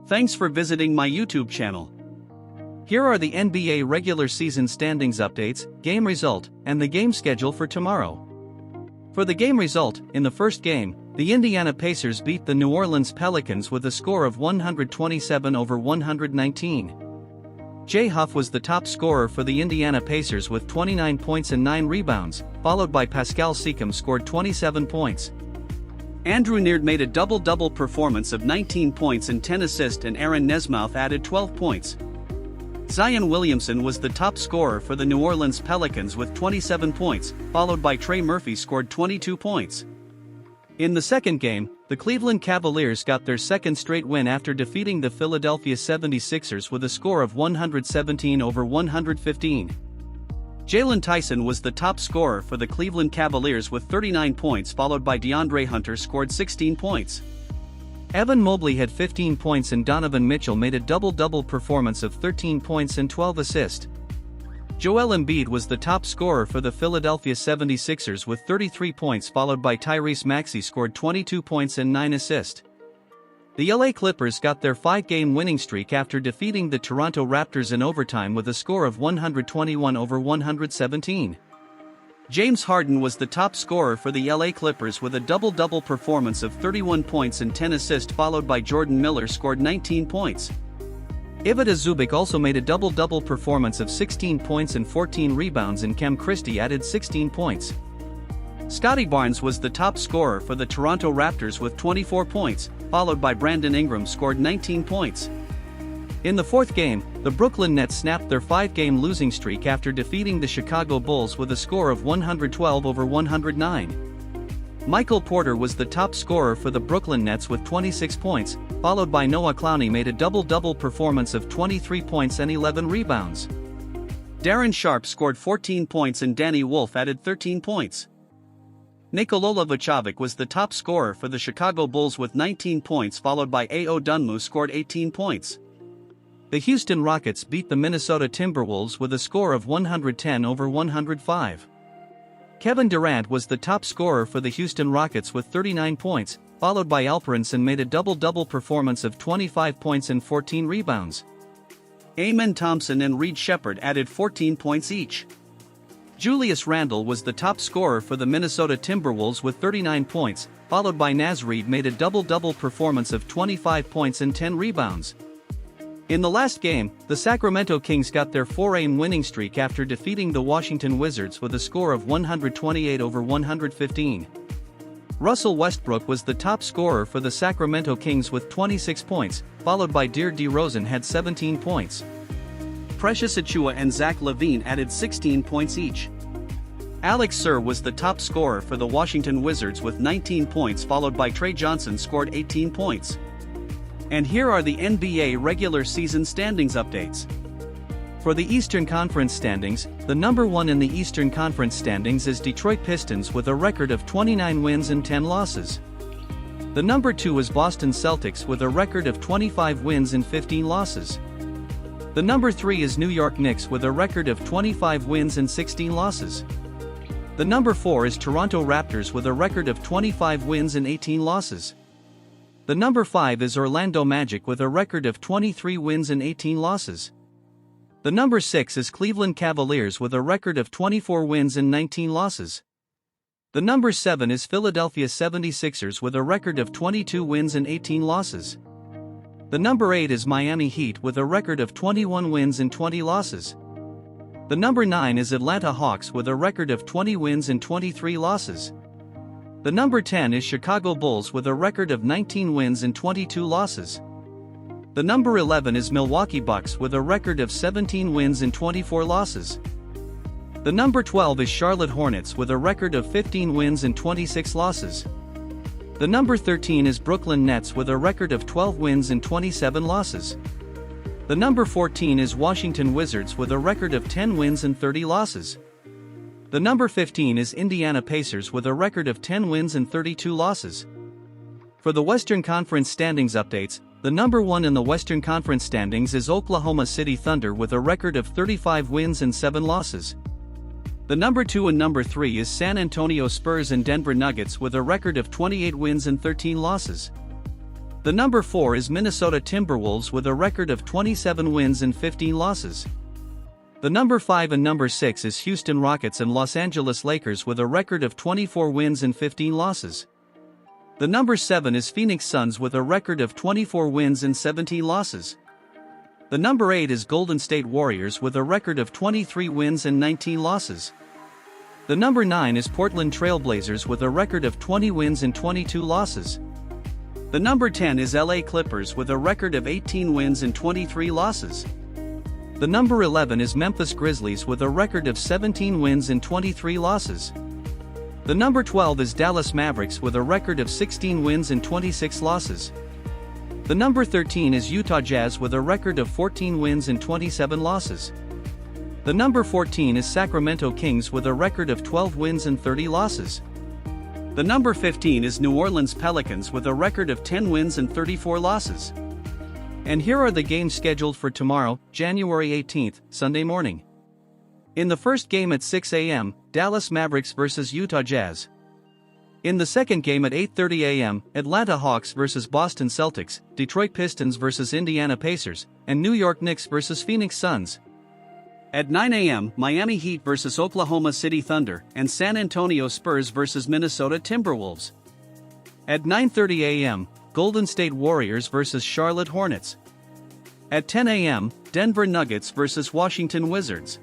Thanks for visiting my YouTube channel. Here are the NBA regular season standings updates, game result, and the game schedule for tomorrow. For the game result, in the first game, the Indiana Pacers beat the New Orleans Pelicans with a score of 127-119. Jay Huff was the top scorer for the Indiana Pacers with 29 points and 9 rebounds, followed by Pascal Siakam scored 27 points. Andrew Neard made a double-double performance of 19 points and 10 assists, and Aaron Nesmith added 12 points. Zion Williamson was the top scorer for the New Orleans Pelicans with 27 points, followed by Trey Murphy scored 22 points. In the second game, the Cleveland Cavaliers got their second straight win after defeating the Philadelphia 76ers with a score of 117-115. Jalen Tyson was the top scorer for the Cleveland Cavaliers with 39 points, followed by DeAndre Hunter scored 16 points. Evan Mobley had 15 points and Donovan Mitchell made a double-double performance of 13 points and 12 assists. Joel Embiid was the top scorer for the Philadelphia 76ers with 33 points, followed by Tyrese Maxey scored 22 points and 9 assists. The LA Clippers got their 5-game winning streak after defeating the Toronto Raptors in overtime with a score of 121-117. James Harden was the top scorer for the LA Clippers with a double-double performance of 31 points and 10 assists, followed by Jordan Miller scored 19 points. Ivica Zubac also made a double-double performance of 16 points and 14 rebounds, and Cam Christie added 16 points. Scottie Barnes was the top scorer for the Toronto Raptors with 24 points, followed by Brandon Ingram scored 19 points. In the fourth game, the Brooklyn Nets snapped their 5-game losing streak after defeating the Chicago Bulls with a score of 112-109. Michael Porter was the top scorer for the Brooklyn Nets with 26 points, followed by Noah Clowney made a double-double performance of 23 points and 11 rebounds. Darren Sharp scored 14 points and Danny Wolf added 13 points. Nikola Vucevic was the top scorer for the Chicago Bulls with 19 points, followed by A.O. Dunmu scored 18 points. The Houston Rockets beat the Minnesota Timberwolves with a score of 110-105. Kevin Durant was the top scorer for the Houston Rockets with 39 points, followed by Alperen made a double-double performance of 25 points and 14 rebounds. Amen Thompson and Reed Shepherd added 14 points each. Julius Randle was the top scorer for the Minnesota Timberwolves with 39 points, followed by Naz Reid made a double-double performance of 25 points and 10 rebounds. In the last game, the Sacramento Kings got their 4-game winning streak after defeating the Washington Wizards with a score of 128-115. Russell Westbrook was the top scorer for the Sacramento Kings with 26 points, followed by DeMar DeRozan had 17 points. Precious Achiuwa and Zach LaVine added 16 points each. Alex Sir was the top scorer for the Washington Wizards with 19 points, followed by Trey Johnson scored 18 points. And here are the NBA regular season standings updates. For the Eastern Conference standings, the number 1 in the Eastern Conference standings is Detroit Pistons with a record of 29 wins and 10 losses. The number 2 is Boston Celtics with a record of 25 wins and 15 losses. The number 3 is New York Knicks with a record of 25 wins and 16 losses. The number 4 is Toronto Raptors with a record of 25 wins and 18 losses. The number 5 is Orlando Magic with a record of 23 wins and 18 losses. The number 6 is Cleveland Cavaliers with a record of 24 wins and 19 losses. The number 7 is Philadelphia 76ers with a record of 22 wins and 18 losses. The number 8 is Miami Heat with a record of 21 wins and 20 losses. The number 9 is Atlanta Hawks with a record of 20 wins and 23 losses. The number 10 is Chicago Bulls with a record of 19 wins and 22 losses. The number 11 is Milwaukee Bucks with a record of 17 wins and 24 losses. The number 12 is Charlotte Hornets with a record of 15 wins and 26 losses. The number 13 is Brooklyn Nets with a record of 12 wins and 27 losses. The number 14 is Washington Wizards with a record of 10 wins and 30 losses. The number 15 is Indiana Pacers with a record of 10 wins and 32 losses. For the Western Conference standings updates, the number 1 in the Western Conference standings is Oklahoma City Thunder with a record of 35 wins and 7 losses. The number 2 and number 3 is San Antonio Spurs and Denver Nuggets with a record of 28 wins and 13 losses. The number 4 is Minnesota Timberwolves with a record of 27 wins and 15 losses. The number 5 and number 6 is Houston Rockets and Los Angeles Lakers with a record of 24 wins and 15 losses. The number 7 is Phoenix Suns with a record of 24 wins and 17 losses. The number 8 is Golden State Warriors with a record of 23 wins and 19 losses. The number 9 is Portland Trail Blazers with a record of 20 wins and 22 losses. The number 10 is LA Clippers with a record of 18 wins and 23 losses. The number 11 is Memphis Grizzlies with a record of 17 wins and 23 losses. The number 12 is Dallas Mavericks with a record of 16 wins and 26 losses. The number 13 is Utah Jazz with a record of 14 wins and 27 losses. The number 14 is Sacramento Kings with a record of 12 wins and 30 losses. The number 15 is New Orleans Pelicans with a record of 10 wins and 34 losses. And here are the games scheduled for tomorrow, January 18th, Sunday morning. In the first game at 6 a.m., Dallas Mavericks vs. Utah Jazz. In the second game at 8:30 a.m., Atlanta Hawks vs. Boston Celtics, Detroit Pistons vs. Indiana Pacers, and New York Knicks vs. Phoenix Suns. At 9 a.m., Miami Heat vs. Oklahoma City Thunder, and San Antonio Spurs vs. Minnesota Timberwolves. At 9:30 a.m., Golden State Warriors vs. Charlotte Hornets. At 10 a.m., Denver Nuggets vs. Washington Wizards.